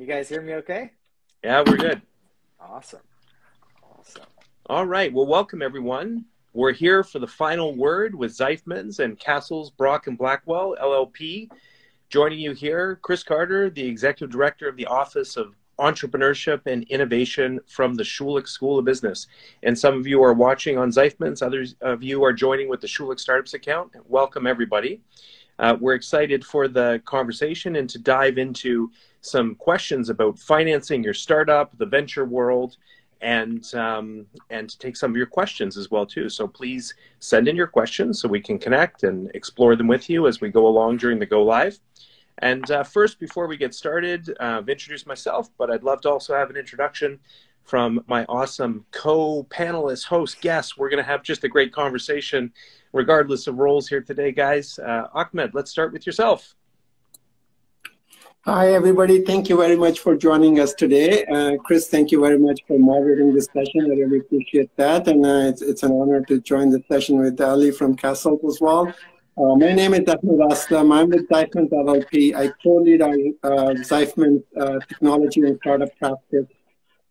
you guys hear me okay? Yeah, we're good. Awesome. All right. Well, welcome, everyone. We're here for the final word with Zeifmans and Cassels, Brock and Blackwell, LLP. Joining you here, Chris Carter, the Executive Director of the Office of Entrepreneurship and Innovation from the Schulich School of Business. And some of you are watching on Zeifmans. Others of you are joining with the Schulich Startups account. Welcome, everybody. We're excited for the conversation and to dive into some questions about financing your startup, the venture world, and to take some of your questions as well too. So please send in your questions so we can connect and explore them with you as we go along during the Go Live. And first, before we get started, I've introduced myself, but I'd love to also have an introduction from my awesome co-panelist, host, guests. We're going to have just a great conversation regardless of roles here today, guys. Ahmed, let's start with yourself. Hi, everybody. Thank you very much for joining us today. Chris, thank you very much for moderating this session. I really appreciate that. And it's an honor to join the session with Ali from Cassels as well. My name is Ahmad Aslam. I'm with Zeifmans LLP. I co-lead our Zeifmans technology and startup practice.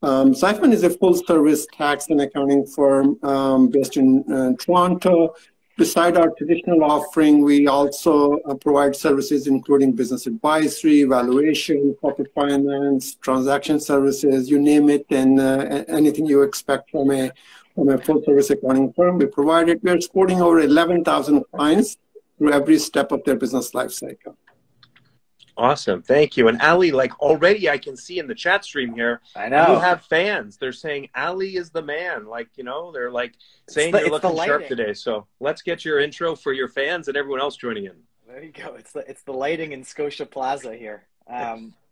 Zeifmans is a full-service tax and accounting firm based in Toronto. Beside our traditional offering, we also provide services including business advisory, valuation, corporate finance, transaction services, you name it, and anything you expect from a full-service accounting firm, we provide it. We are supporting over 11,000 clients through every step of their business life cycle. Awesome. Thank you. And Ali, like already I can see in the chat stream here, I know you have fans. They're saying Ali is the man. Like, you know, they're like saying you're looking sharp today. So let's get your intro for your fans and everyone else joining in. There you go. It's the lighting in Scotia Plaza here.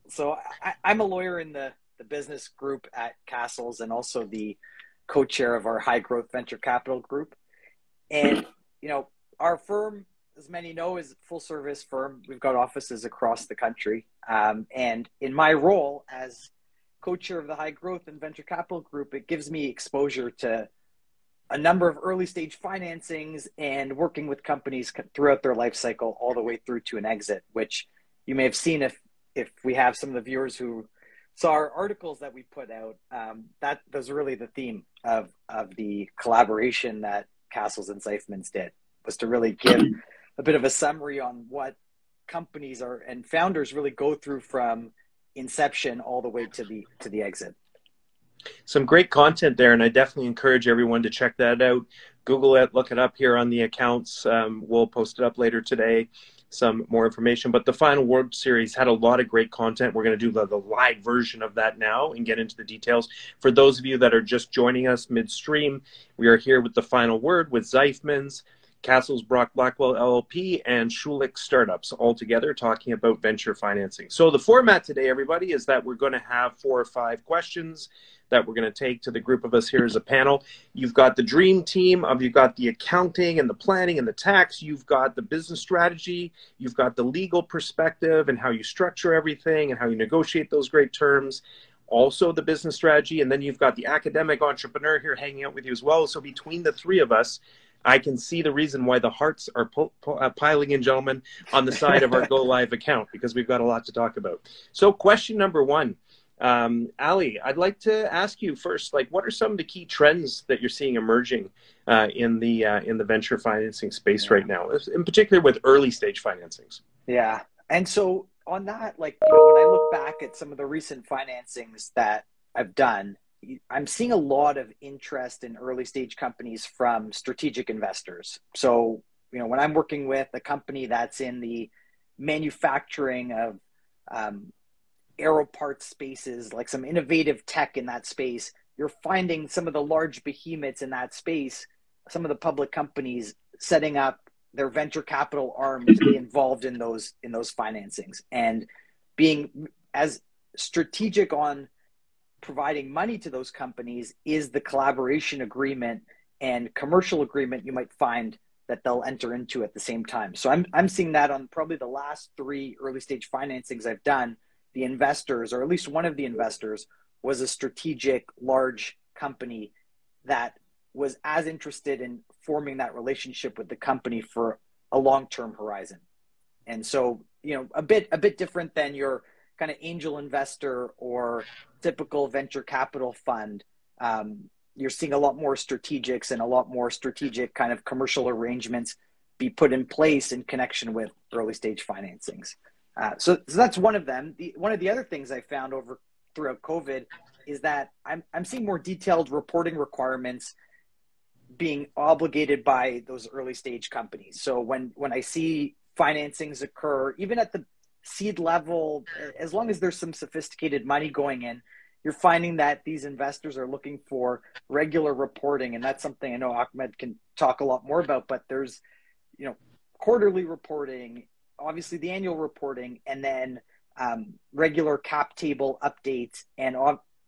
So I'm a lawyer in the business group at Cassels and also the co-chair of our high growth venture capital group. And, you know, our firm, as many know, is a full-service firm. We've got offices across the country. And in my role as co-chair of the High Growth and Venture Capital Group, it gives me exposure to a number of early-stage financings and working with companies throughout their life cycle all the way through to an exit, which you may have seen if we have some of the viewers who saw our articles that we put out. That was really the theme of the collaboration that Cassels and Zeifmans did, was to really give a bit of a summary on what companies are and founders really go through from inception all the way to the exit. Some great content there, and I definitely encourage everyone to check that out. Google it, look it up here on the accounts. We'll post it up later today, some more information. But the Final Word series had a lot of great content. We're going to do the live version of that now and get into the details. For those of you that are just joining us midstream, we are here with the Final Word with Zeifmans, Cassels, Brock, Blackwell, LLP, and Schulich Startups all together talking about venture financing. So the format today, everybody, is that we're going to have 4 or 5 questions that we're going to take to the group of us here as a panel. You've got the dream team you've got the accounting and the planning and the tax. You've got the business strategy. You've got the legal perspective and how you structure everything and how you negotiate those great terms. Also the business strategy. And then you've got the academic entrepreneur here hanging out with you as well. So between the 3 of us, I can see the reason why the hearts are piling in, gentlemen, on the side of our Go Live account, because we've got a lot to talk about. So question number 1, Ali, I'd like to ask you first, like, what are some of the key trends that you're seeing emerging in the venture financing space right now, in particular with early stage financings? Yeah. And so on that, like, you know, when I look back at some of the recent financings that I've done, I'm seeing a lot of interest in early stage companies from strategic investors. So, you know, when I'm working with a company that's in the manufacturing of aero parts spaces, like some innovative tech in that space, you're finding some of the large behemoths in that space, some of the public companies setting up their venture capital arm to be involved in those financings and being as strategic on providing money to those companies is the collaboration agreement and commercial agreement you might find that they'll enter into at the same time. So I'm seeing that on probably the last 3 early stage financings I've done. The investors, or at least one of the investors, was a strategic large company that was as interested in forming that relationship with the company for a long-term horizon. And so, you know, a bit different than your kind of angel investor or typical venture capital fund, you're seeing a lot more strategics and a lot more strategic kind of commercial arrangements be put in place in connection with early stage financings. So that's one of them. One of the other things I found throughout COVID is that I'm seeing more detailed reporting requirements being obligated by those early stage companies. So when I see financings occur, even at the seed level, as long as there's some sophisticated money going in, you're finding that these investors are looking for regular reporting. And that's something I know Ahmad can talk a lot more about, but there's, quarterly reporting, obviously the annual reporting, and then regular cap table updates, and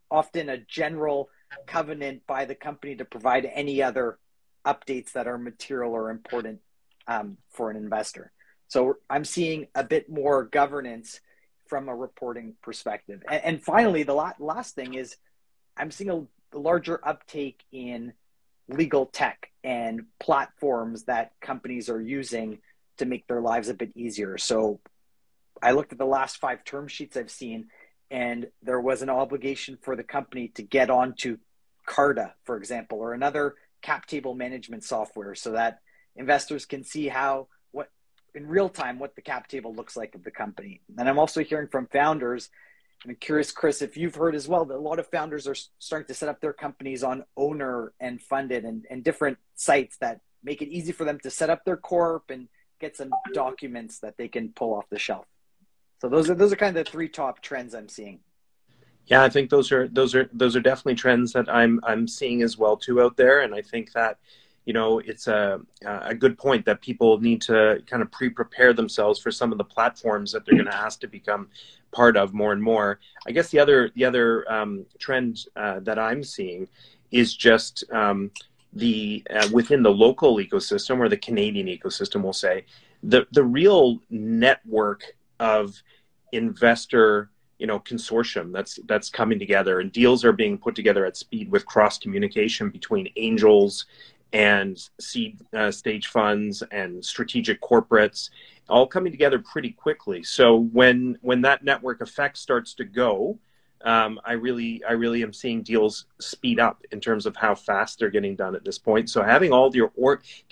often a general covenant by the company to provide any other updates that are material or important for an investor. So I'm seeing a bit more governance from a reporting perspective. And finally, the last thing is I'm seeing a larger uptake in legal tech and platforms that companies are using to make their lives a bit easier. So I looked at the last 5 term sheets I've seen, and there was an obligation for the company to get onto Carta, for example, or another cap table management software, so that investors can see in real time what the cap table looks like of the company. And I'm also hearing from founders, I'm curious, Chris, if you've heard as well, that a lot of founders are starting to set up their companies on Owner and Funded and different sites that make it easy for them to set up their corp and get some documents that they can pull off the shelf. So those are kind of the 3 top trends I'm seeing. Yeah, I think those are definitely trends that I'm seeing as well too out there, and I think that it's a good point that people need to kind of pre-prepare themselves for some of the platforms that they're going to ask to become part of more and more. I guess the other trend that I'm seeing is just within the local ecosystem, or the Canadian ecosystem, we'll say, the real network of investor consortium that's coming together, and deals are being put together at speed with cross communication between angels and seed stage funds and strategic corporates, all coming together pretty quickly. So when that network effect starts to go, I really am seeing deals speed up in terms of how fast they're getting done at this point. So having all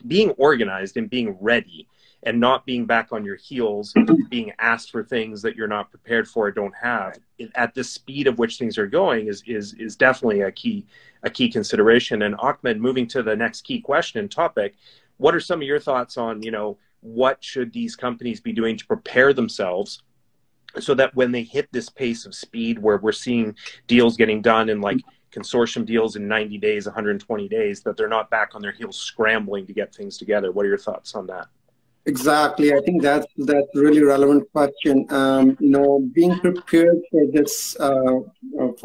being organized and being ready, and not being back on your heels, being asked for things that you're not prepared for or don't have, at the speed of which things are going is definitely a key consideration. And Ahmad, moving to the next key question and topic, what are some of your thoughts on, what should these companies be doing to prepare themselves so that when they hit this pace of speed where we're seeing deals getting done in like consortium deals in 90 days, 120 days, that they're not back on their heels scrambling to get things together? What are your thoughts on that? Exactly. I think that's a really relevant question. Being prepared for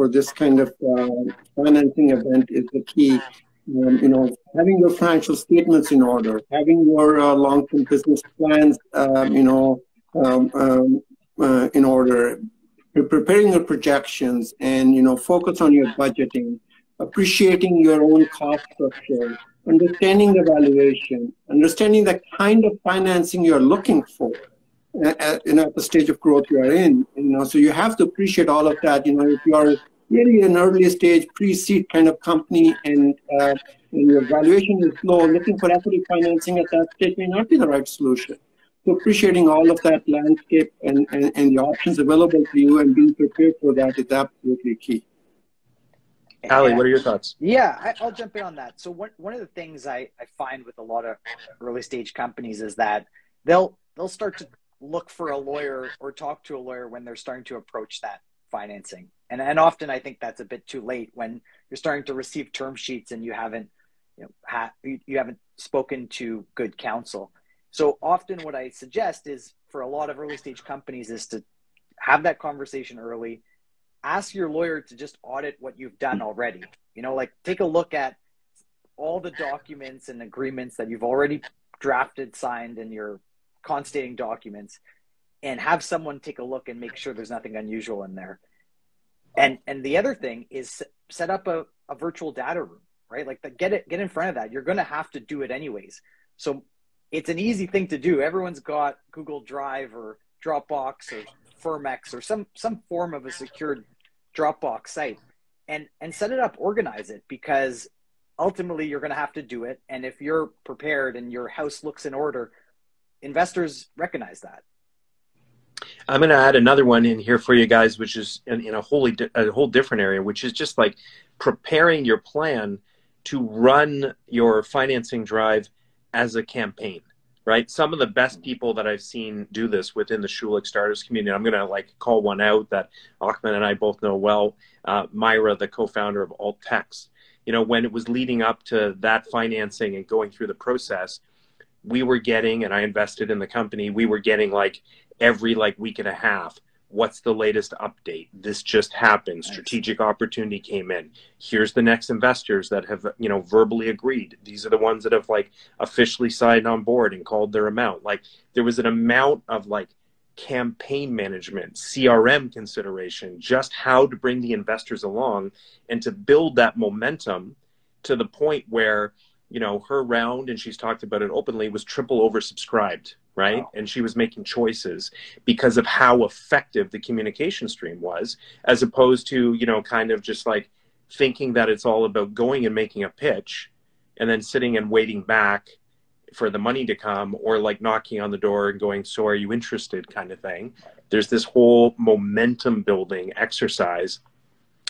this kind of financing event is the key. Having your financial statements in order, having your long-term business plans, in order, preparing your projections, and focus on your budgeting, appreciating your own cost structure, understanding the valuation, understanding the kind of financing you're looking for at the stage of growth you are in. So you have to appreciate all of that. If you are really an early stage pre-seed kind of company and your valuation is low, looking for equity financing at that stage may not be the right solution. So appreciating all of that landscape and the options available to you and being prepared for that is absolutely key. Aly, what are your thoughts? Yeah, I'll jump in on that. So one of the things I find with a lot of early stage companies is that they'll start to look for a lawyer or talk to a lawyer when they're starting to approach that financing. And often I think that's a bit too late when you're starting to receive term sheets and you haven't spoken to good counsel. So often what I suggest is for a lot of early stage companies is to have that conversation early. Ask your lawyer to just audit what you've done already. Take a look at all the documents and agreements that you've already drafted, signed, and your constating documents, and have someone take a look and make sure there's nothing unusual in there. And the other thing is set up a virtual data room, right? Get in front of that. You're going to have to do it anyways. So it's an easy thing to do. Everyone's got Google Drive or Dropbox or Firmex or some form of a secured Dropbox site, and set it up, organize it, because ultimately you're going to have to do it. And if you're prepared and your house looks in order, investors recognize that. I'm going to add another one in here for you guys, which is in a whole different area, which is just like preparing your plan to run your financing drive as a campaign, right? Some of the best people that I've seen do this within the Schulich starters community, I'm going to like call one out that Ahmad and I both know well, Myra, the co-founder of AltTex. You know, when it was leading up to that financing and going through the process, we were getting, and I invested in the company, we were getting like every like week and a half, what's the latest update? This just happened. Strategic opportunity came in. Here's the next investors that have, you know, verbally agreed. These are the ones that have like officially signed on board and called their amount. Like there was an amount of like campaign management, CRM consideration, just how to bring the investors along and to build that momentum to the point where, you know, her round, and she's talked about it openly, was triple oversubscribed, right? Wow. And she was making choices because of how effective the communication stream was, as opposed to, you know, kind of just like thinking that it's all about going and making a pitch and then sitting and waiting back for the money to come, or like knocking on the door and going, so are you interested, kind of thing. There's this whole momentum building exercise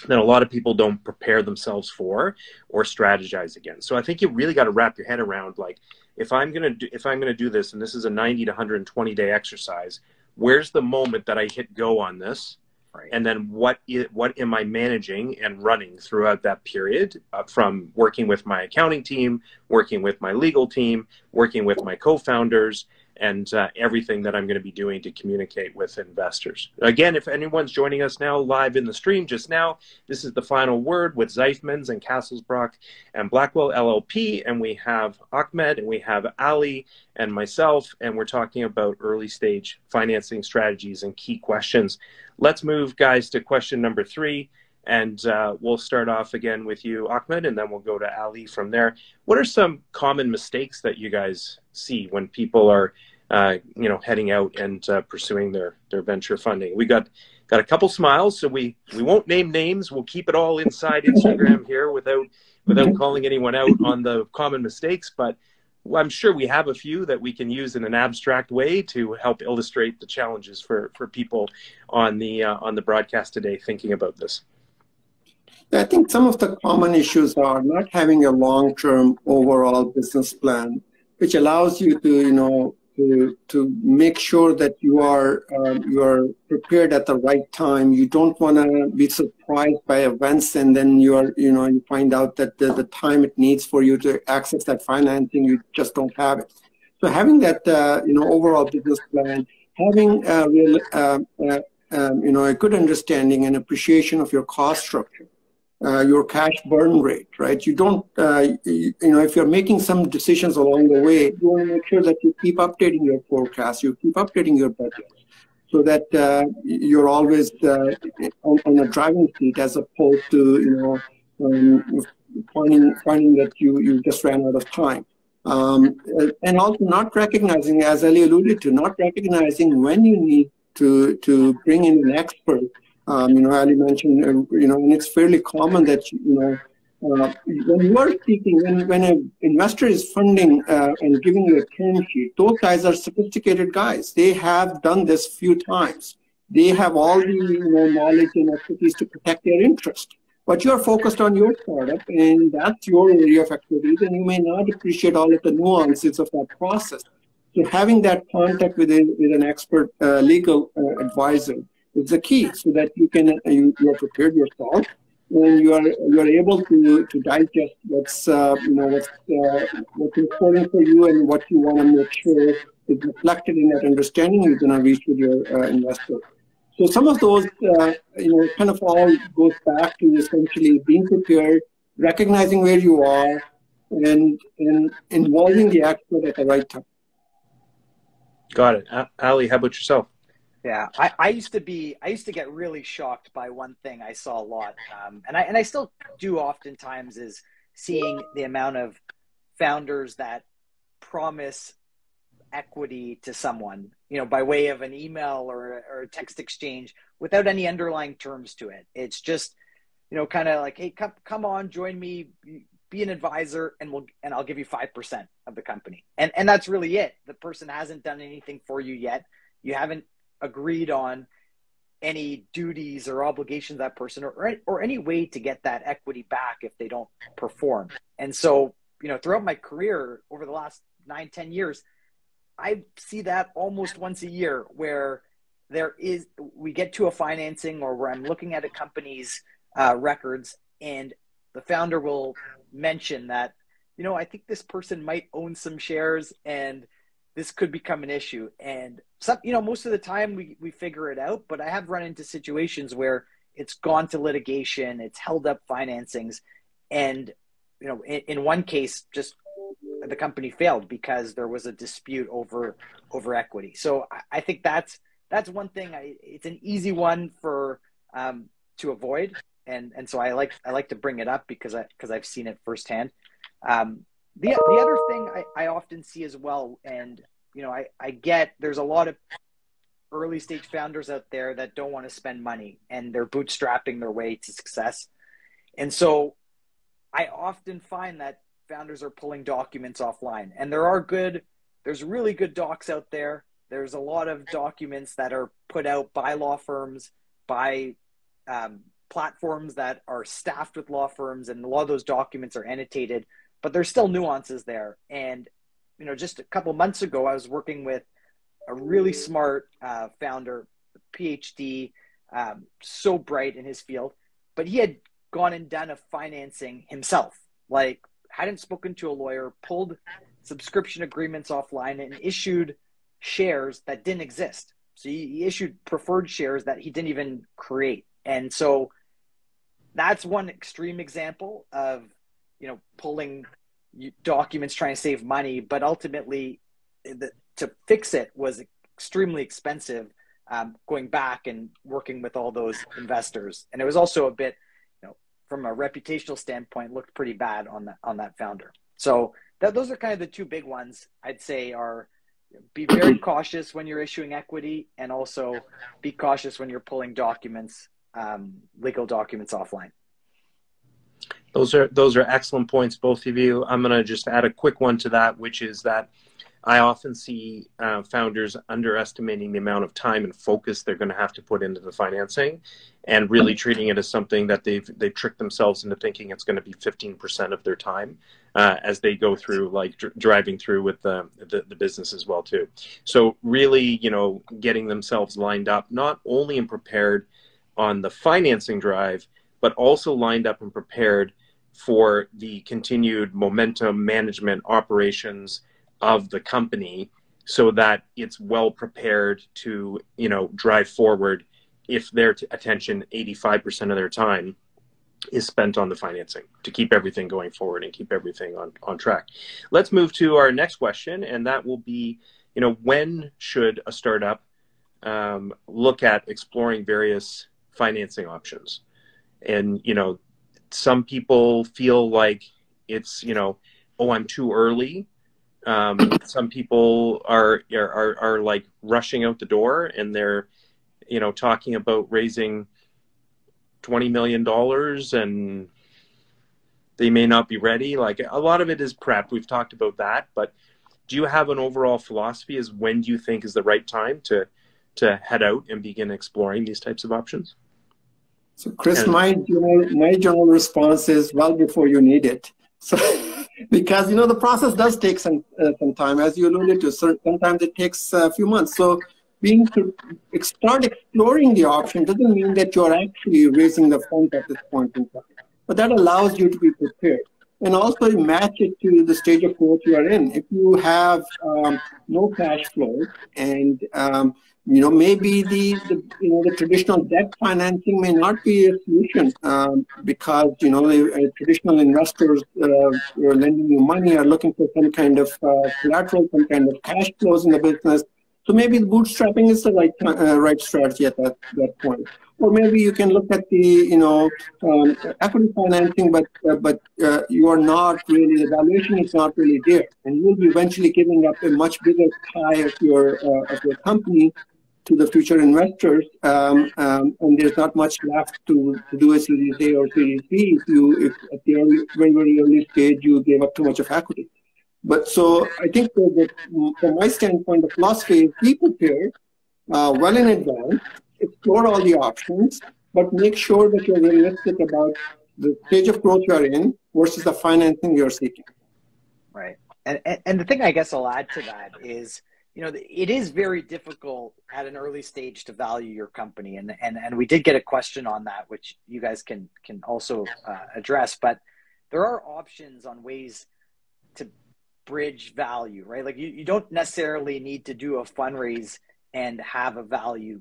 that a lot of people don't prepare themselves for or strategize against. So I think you really got to wrap your head around, like, if I'm going to do this, and this is a 90 to 120 day exercise, where's the moment that I hit go on this? Right. And then what am I managing and running throughout that period, from working with my accounting team, working with my legal team, working with my co-founders, and everything that I'm going to be doing to communicate with investors. Again, if anyone's joining us now live in the stream just now, this is the final word with Zeifmans and Cassels and Blackwell LLP, and we have Ahmad and we have Ali and myself, and we're talking about early stage financing strategies and key questions. Let's move, guys, to question number 3. And we'll start off again with you, Ahmad, and then we'll go to Ali from there. What are some common mistakes that you guys see when people are, you know, heading out and pursuing their venture funding? We got a couple smiles, so we won't name names. We'll keep it all inside Instagram here without calling anyone out on the common mistakes. But I'm sure we have a few that we can use in an abstract way to help illustrate the challenges for people on the broadcast today thinking about this. I think some of the common issues are not having a long-term overall business plan, which allows you to, you know, to make sure that you are prepared at the right time. You don't want to be surprised by events, and then you find out that the time it needs for you to access that financing, you just don't have it. So having that overall business plan, having a good understanding and appreciation of your cost structure. Your cash burn rate, right? You don't, if you're making some decisions along the way, you want to make sure that you keep updating your forecast, you keep updating your budget, so that you're always on a driving seat, as opposed to, finding that you just ran out of time. And also not recognizing, as Ali alluded to, not recognizing when you need to bring in an expert. Ali mentioned, and it's fairly common that, when you are speaking, when an investor is funding and giving you a term sheet, those guys are sophisticated guys. They have done this few times. They have all the knowledge and expertise to protect their interest. But you're focused on your startup, and that's your area of expertise, and you may not appreciate all of the nuances of that process. So having that contact with an expert legal advisor is the key, so that you are prepared yourself, and you are able to digest what's important for you and what you want to make sure is reflected in that understanding you're going to reach with your investor. So some of those kind of all goes back to essentially being prepared, recognizing where you are, and involving the expert at the right time. Got it. Ali, how about yourself? Yeah, I used to get really shocked by one thing I saw a lot, and I still do oftentimes, is seeing the amount of founders that promise equity to someone, by way of an email or a text exchange without any underlying terms to it. It's just, kind of like, hey, come on, join me, be an advisor, and I'll give you 5% of the company. And that's really it. The person hasn't done anything for you yet. You haven't agreed on any duties or obligations of that person or any way to get that equity back if they don't perform. And so, throughout my career over the last 9-10 years, I see that almost once a year where we get to a financing or where I'm looking at a company's records, and the founder will mention that, I think this person might own some shares and this could become an issue. And some, most of the time we figure it out, but I have run into situations where it's gone to litigation, it's held up financings, and in one case, just the company failed because there was a dispute over equity. So I think that's one thing. It's an easy one for to avoid, and so I like to bring it up because I've seen it firsthand. The other thing I often see as well, and I get there's a lot of early stage founders out there that don't want to spend money and they're bootstrapping their way to success, and so I often find that founders are pulling documents offline, and there's really good docs out there. There's a lot of documents that are put out by law firms, by platforms that are staffed with law firms, and a lot of those documents are annotated, but there's still nuances there. And just a couple months ago, I was working with a really smart founder, PhD, so bright in his field, but he had gone and done a financing himself, hadn't spoken to a lawyer, pulled subscription agreements offline, and issued shares that didn't exist. So he issued preferred shares that he didn't even create. And so that's one extreme example of, pulling documents, trying to save money, but ultimately to fix it was extremely expensive, going back and working with all those investors. And it was also a bit, from a reputational standpoint, looked pretty bad on that founder. So those are kind of the two big ones I'd say are be very cautious when you're issuing equity, and also be cautious when you're pulling documents, legal documents offline. Those are excellent points, both of you. I'm going to just add a quick one to that, which is that I often see founders underestimating the amount of time and focus they're going to have to put into the financing, and really treating it as something that they've tricked themselves into thinking it's going to be 15% of their time as they go through, driving through with the business as well too. So really, getting themselves lined up, not only and prepared on the financing drive, but also lined up and prepared for the continued momentum, management, operations of the company, so that it's well prepared to, drive forward if their attention, 85% of their time, is spent on the financing to keep everything going forward and keep everything on track. Let's move to our next question, and that will be, when should a startup look at exploring various financing options? And, some people feel like it's, oh, I'm too early. Some people are like rushing out the door, and they're, talking about raising $20 million, and they may not be ready. Like, a lot of it is prep. We've talked about that, but do you have an overall philosophy as when do you think is the right time to head out and begin exploring these types of options? So Chris, my general response is, well, before you need it. So, because, the process does take some time, as you alluded to. So sometimes it takes a few months. So being to start exploring the option doesn't mean that you're actually raising the funds at this point in time. But that allows you to be prepared. And also match it to the stage of growth you are in. If you have no cash flow, and maybe the traditional debt financing may not be a solution, because the traditional investors who are lending you money are looking for some kind of collateral, some kind of cash flows in the business. So maybe the bootstrapping is the right strategy at that point. or maybe you can look at the equity financing, but you are not really, the valuation is not really there, and you will be eventually giving up a much bigger pie of your company to the future investors, and there's not much left to do a Series A or Series B if at the very, very early stage you gave up too much of equity. But so I think that from my standpoint, the philosophy is be prepared well in advance, explore all the options, but make sure that you're realistic about the stage of growth you're in versus the financing you're seeking. Right. And the thing I guess I'll add to that is, it is very difficult at an early stage to value your company. And we did get a question on that, which you guys can also address, but there are options on ways to bridge value, right? Like you don't necessarily need to do a fundraise and have a value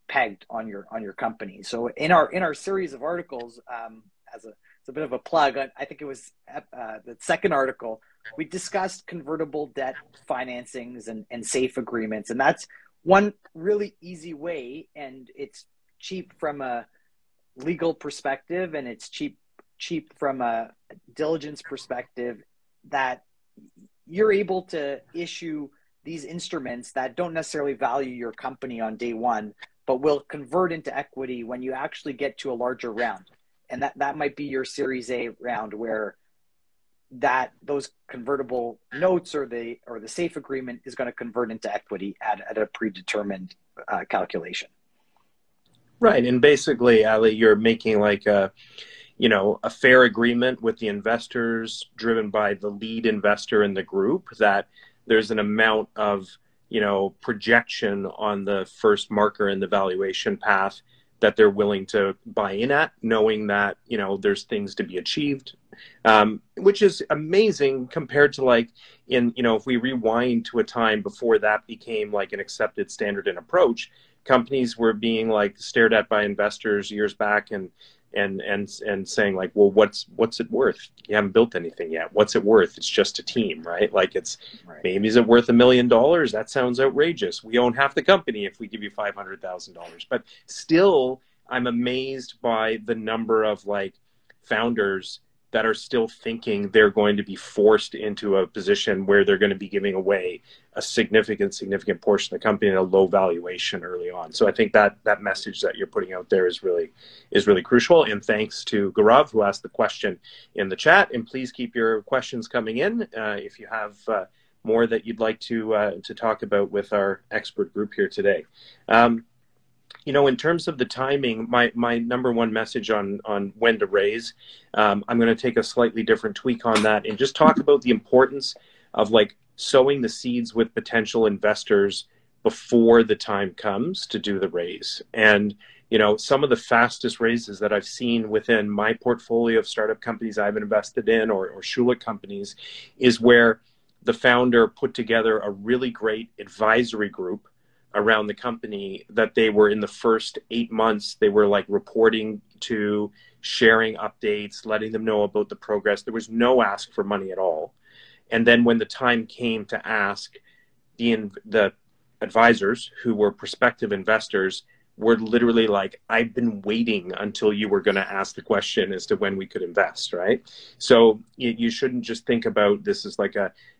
pegged on your company. So in our series of articles, as a bit of a plug, I think it was the second article, we discussed convertible debt financings and safe agreements. And that's one really easy way, and it's cheap from a legal perspective, and it's cheap from a diligence perspective, that you're able to issue these instruments that don't necessarily value your company on day one, but will convert into equity when you actually get to a larger round. And that might be your Series A round, where those convertible notes or the safe agreement is going to convert into equity at a predetermined calculation. Right. And basically, Ali, you're making like a fair agreement with the investors, driven by the lead investor in the group, that there's an amount of, projection on the first marker in the valuation path that they're willing to buy in at, knowing that, there's things to be achieved, which is amazing compared to if we rewind to a time before that became like an accepted standard and approach. Companies were being stared at by investors years back and saying well, what's it worth? You haven't built anything yet. What's it worth? It's just a team, right? Maybe is it worth $1 million? That sounds outrageous. We own half the company if we give you $500,000. But still, I'm amazed by the number of founders that are still thinking they're going to be forced into a position where they're going to be giving away a significant portion of the company at a low valuation early on. So I think that message that you're putting out there is really crucial. And thanks to Gaurav, who asked the question in the chat. And please keep your questions coming in if you have more that you'd like to talk about with our expert group here today. In terms of the timing, my number one message on when to raise, I'm going to take a slightly different tweak on that and just talk about the importance of sowing the seeds with potential investors before the time comes to do the raise. And, some of the fastest raises that I've seen within my portfolio of startup companies I've invested in or Schulich companies is where the founder put together a really great advisory group around the company, that they were in the first 8 months, they were reporting to, sharing updates, letting them know about the progress. There was no ask for money at all. And then when the time came to ask, the advisors, who were prospective investors, were literally I've been waiting until you were going to ask the question as to when we could invest, right? So you shouldn't just think about this as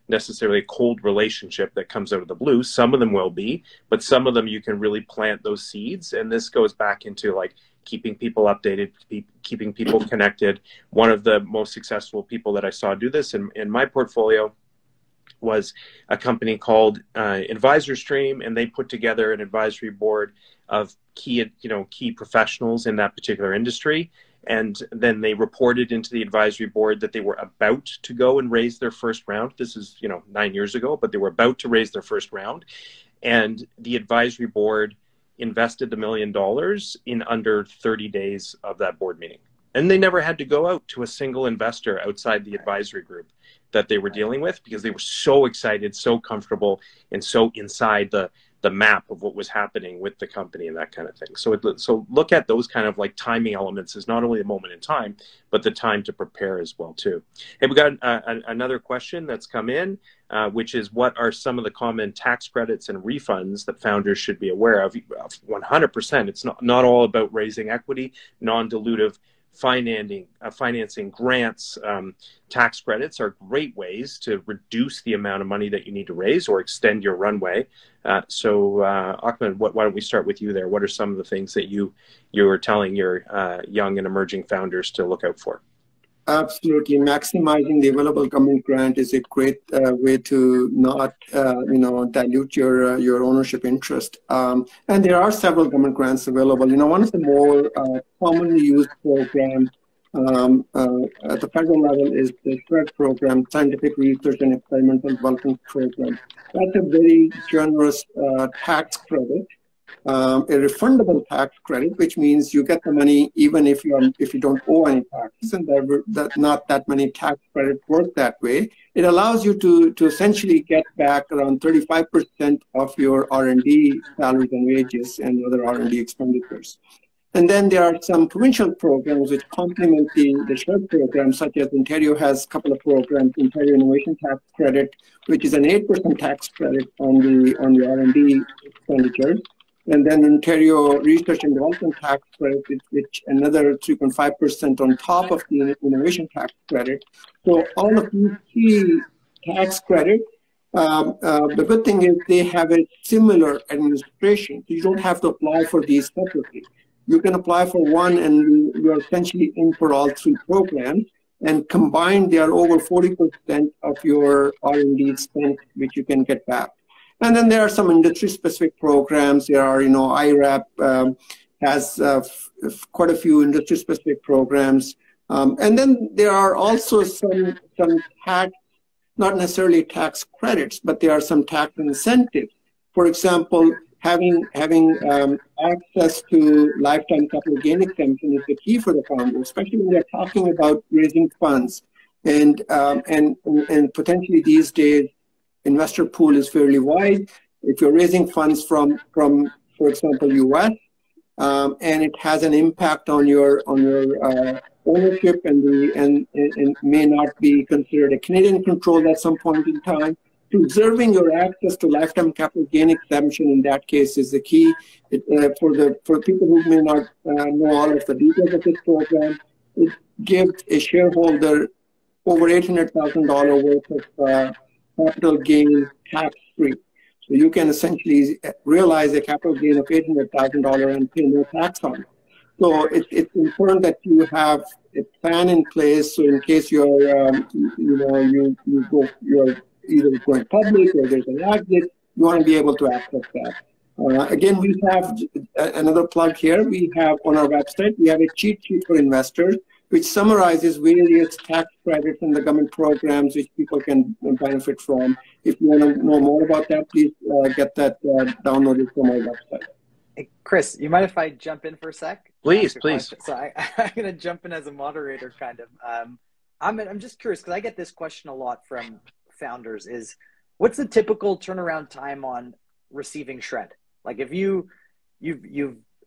necessarily a cold relationship that comes out of the blue. Some of them will be, but some of them you can really plant those seeds. And this goes back into keeping people updated, keeping people connected. One of the most successful people that I saw do this in my portfolio was a company called Advisor Stream, and they put together an advisory board of key professionals in that particular industry. And then they reported into the advisory board that they were about to go and raise their first round. This is 9 years ago, but they were about to raise their first round. And the advisory board invested $1 million in under 30 days of that board meeting. And they never had to go out to a single investor outside the advisory group that they were dealing with, because they were so excited, so comfortable, and so inside the the map of what was happening with the company and that kind of thing. So look at those kind of like timing elements as not only the moment in time, but the time to prepare as well too. Hey, we got another question that's come in, which is, what are some of the common tax credits and refunds that founders should be aware of? 100%. It's not all about raising equity, non-dilutive financing grants. Tax credits are great ways to reduce the amount of money that you need to raise or extend your runway. Ahmad, why don't we start with you there? What are some of the things that you are telling your young and emerging founders to look out for? Absolutely. Maximizing the available government grant is a great way to not, dilute your ownership interest. And there are several government grants available. One of the more commonly used programs at the federal level is the SRED program, Scientific Research and Experimental Development Program. That's a very generous tax credit. A refundable tax credit, which means you get the money even if you don't owe any taxes, and not that many tax credits work that way. It allows you to essentially get back around 35% of your R&D salaries and wages and other R&D expenditures. And then there are some provincial programs which complement the SHRED program, such as Ontario has a couple of programs, Ontario Innovation Tax Credit, which is an 8% tax credit on the R&D expenditures. And then Ontario Research and Development Tax Credit, which another 3.5% on top of the Innovation Tax Credit. So all of these key tax credits, the good thing is they have a similar administration. You don't have to apply for these separately. You can apply for one and you're essentially in for all three programs. And combined, they are over 40% of your R&D spent, which you can get back. And then there are some industry-specific programs. There are, IRAP has quite a few industry-specific programs. And then there are also some tax, not necessarily tax credits, but there are some tax incentives. For example, having access to lifetime capital gain exemption is the key for the founder, especially when they're talking about raising funds. And potentially these days, investor pool is fairly wide. If you're raising funds from for example, US, and it has an impact on your ownership and may not be considered a Canadian control at some point in time, preserving your access to lifetime capital gain exemption in that case is the key. For people who may not know all of the details of this program, it gives a shareholder over $800,000 worth of capital gain tax-free. So you can essentially realize a capital gain of $800,000 and pay no tax on it. So it's important that you have a plan in place. So in case you're either going public or there's an exit, you want to be able to access that. Again, we have another plug here. We have on our website, we have a cheat sheet for investors, which summarizes various tax credits and the government programs which people can benefit from. If you want to know more about that, please get that downloaded from our website. Hey, Chris, you mind if I jump in for a sec? Please. So I'm going to jump in as a moderator, kind of. I'm just curious, because I get this question a lot from founders, is what's the typical turnaround time on receiving SHRED? Like if you've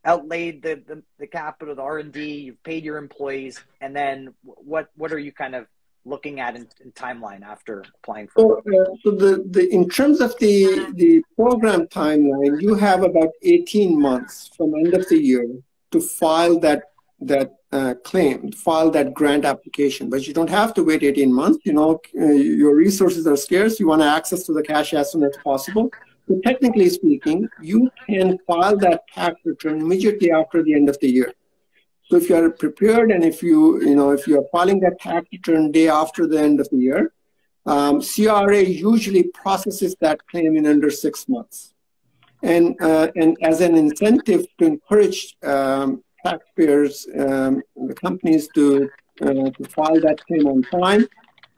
outlaid the capital, the R&D, you've paid your employees, and then what are you kind of looking at in timeline after applying for? So in terms of the program timeline, you have about 18 months from end of the year to file that claim, file that grant application. But you don't have to wait 18 months. Your resources are scarce. You want access to the cash as soon as possible. So technically speaking, you can file that tax return immediately after the end of the year. So if you are prepared and if you are filing that tax return day after the end of the year, CRA usually processes that claim in under 6 months. And as an incentive to encourage taxpayers, the companies to file that claim on time,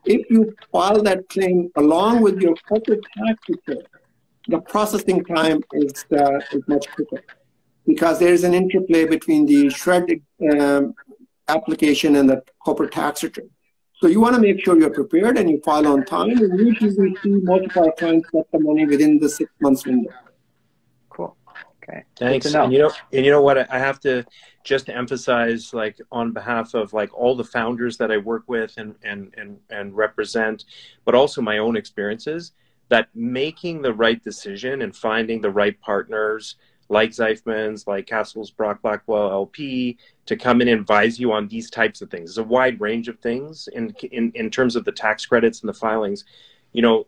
if you file that claim along with your corporate tax return, the processing time is much quicker because there is an interplay between the SHRED application and the corporate tax return. So you want to make sure you're prepared and you file on time. And usually we see most of our clients get the money within the 6 months window. Okay. Thanks. And you know what, I have to just emphasize, like, on behalf of like all the founders that I work with and represent, but also my own experiences, that making the right decision and finding the right partners like Zeifmans, like Cassels, Blackwell, LLP, to come in and advise you on these types of things. There's a wide range of things in terms of the tax credits and the filings. You know,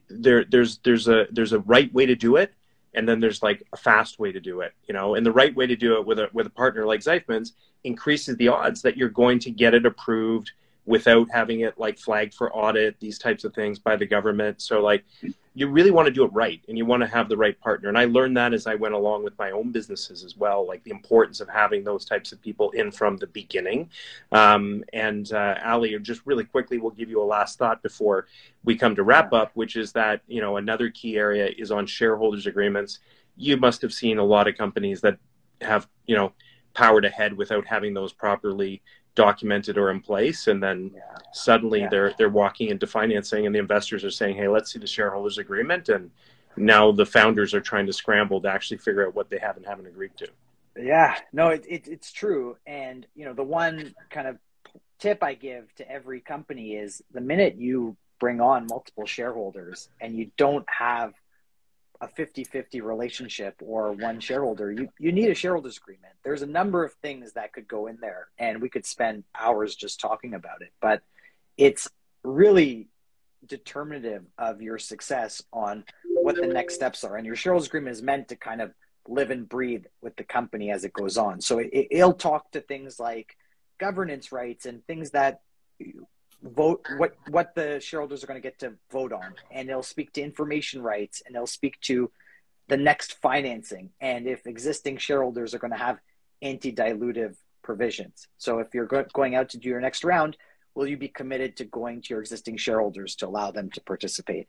there's a right way to do it, and then there's like a fast way to do it, you know. And the right way to do it with a partner like Zeifmans increases the odds that you're going to get it approved without having it like flagged for audit, these types of things by the government. So like, you really want to do it right, and you want to have the right partner. And I learned that as I went along with my own businesses as well, like the importance of having those types of people in from the beginning. Ali, just really quickly, we'll give you a last thought before we come to wrap up, which is that, you know, another key area is on shareholders agreements. You must have seen a lot of companies that have, you know, powered ahead without having those properly documented or in place, and then suddenly they're walking into financing and the investors are saying, hey, let's see the shareholders agreement, and now the founders are trying to scramble to actually figure out what they have and haven't agreed to. It's true. And you know, the one kind of tip I give to every company is, the minute you bring on multiple shareholders and you don't have a 50-50 relationship or one shareholder, you need a shareholders agreement. There's a number of things that could go in there, and we could spend hours just talking about it, but it's really determinative of your success on what the next steps are. And your shareholders agreement is meant to kind of live and breathe with the company as it goes on. So it'll talk to things like governance rights and things that vote, what the shareholders are going to get to vote on, and they'll speak to information rights, and they'll speak to the next financing, and if existing shareholders are going to have anti-dilutive provisions. So if you're going out to do your next round, will you be committed to going to your existing shareholders to allow them to participate?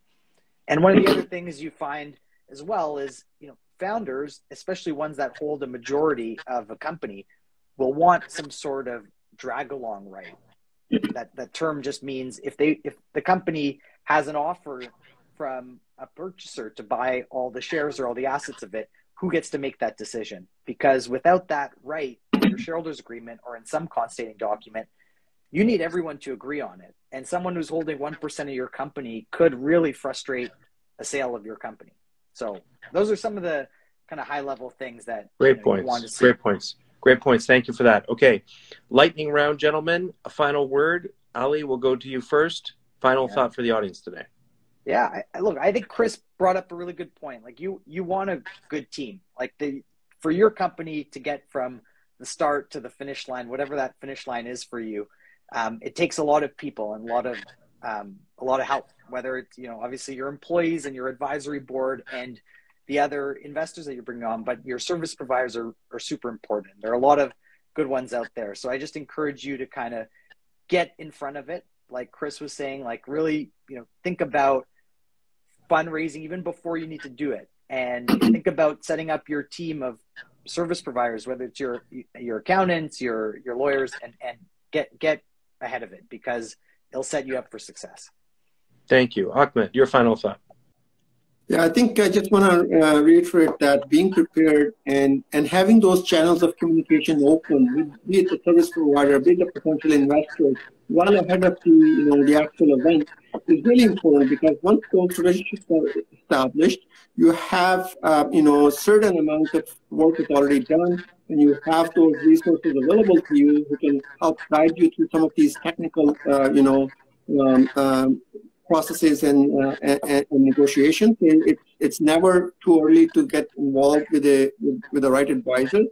And one of the other things you find as well is, you know, founders, especially ones that hold a majority of a company, will want some sort of drag along right. That term just means if the company has an offer from a purchaser to buy all the shares or all the assets of it, who gets to make that decision? Because without that right in your shareholders agreement or in some constating document, you need everyone to agree on it. And someone who's holding 1% of your company could really frustrate a sale of your company. So those are some of the kind of high level things that you want to see. Great points. Thank you for that. Okay. Lightning round, gentlemen. A final word. Ali, we'll go to you first. Final thought for the audience today. Yeah. Look, I think Chris brought up a really good point. Like you want a good team. Like for your company to get from the start to the finish line, whatever that finish line is for you, it takes a lot of people and a lot of help, whether it's, you know, obviously your employees and your advisory board and the other investors that you're bringing on, but your service providers are super important. There are a lot of good ones out there. So I just encourage you to kind of get in front of it. Like Chris was saying, like really, you know, think about fundraising even before you need to do it. And think about setting up your team of service providers, whether it's your accountants, your lawyers, and get ahead of it, because it'll set you up for success. Thank you. Ahmad, your final thought. Yeah, I think I just want to reiterate that being prepared and having those channels of communication open, be it the service provider, be it the potential investor, well ahead of the actual event, is really important, because once those relationships are established, you have certain amount of work is already done, and you have those resources available to you who can help guide you through some of these technical processes and negotiations. It's never too early to get involved with the right advisor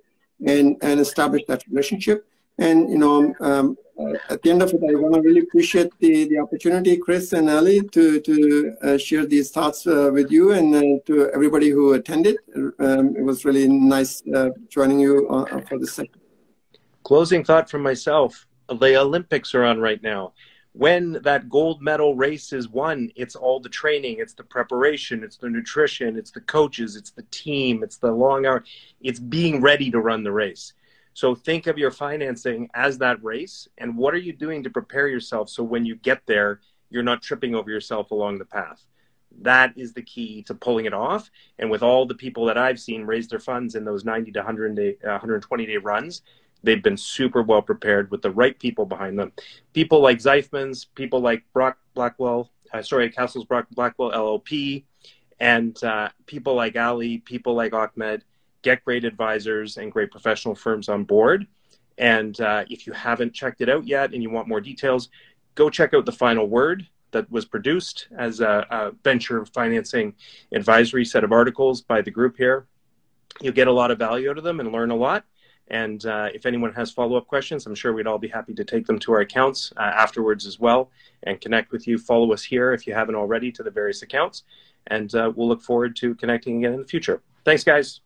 and establish that relationship. And at the end of it, I want to really appreciate the opportunity, Chris and Ali, to share these thoughts with you, and to everybody who attended. It was really nice joining you for this session. Closing thought from myself: the Olympics are on right now. When that gold medal race is won, it's all the training, it's the preparation, it's the nutrition, it's the coaches, it's the team, it's the long hour, it's being ready to run the race. So think of your financing as that race, and what are you doing to prepare yourself so when you get there, you're not tripping over yourself along the path? that is the key to pulling it off. And with all the people that I've seen raise their funds in those 90 to 120-day runs, they've been super well prepared with the right people behind them. People like Zeifmans, people like Blackwell, Cassels, Blackwell, LLP, and people like Aly, people like Ahmad, get great advisors and great professional firms on board. And if you haven't checked it out yet and you want more details, go check out the final word that was produced as a venture financing advisory set of articles by the group here. You'll get a lot of value out of them and learn a lot. And if anyone has follow-up questions, I'm sure we'd all be happy to take them to our accounts afterwards as well and connect with you. Follow us here if you haven't already to the various accounts. And we'll look forward to connecting again in the future. Thanks, guys.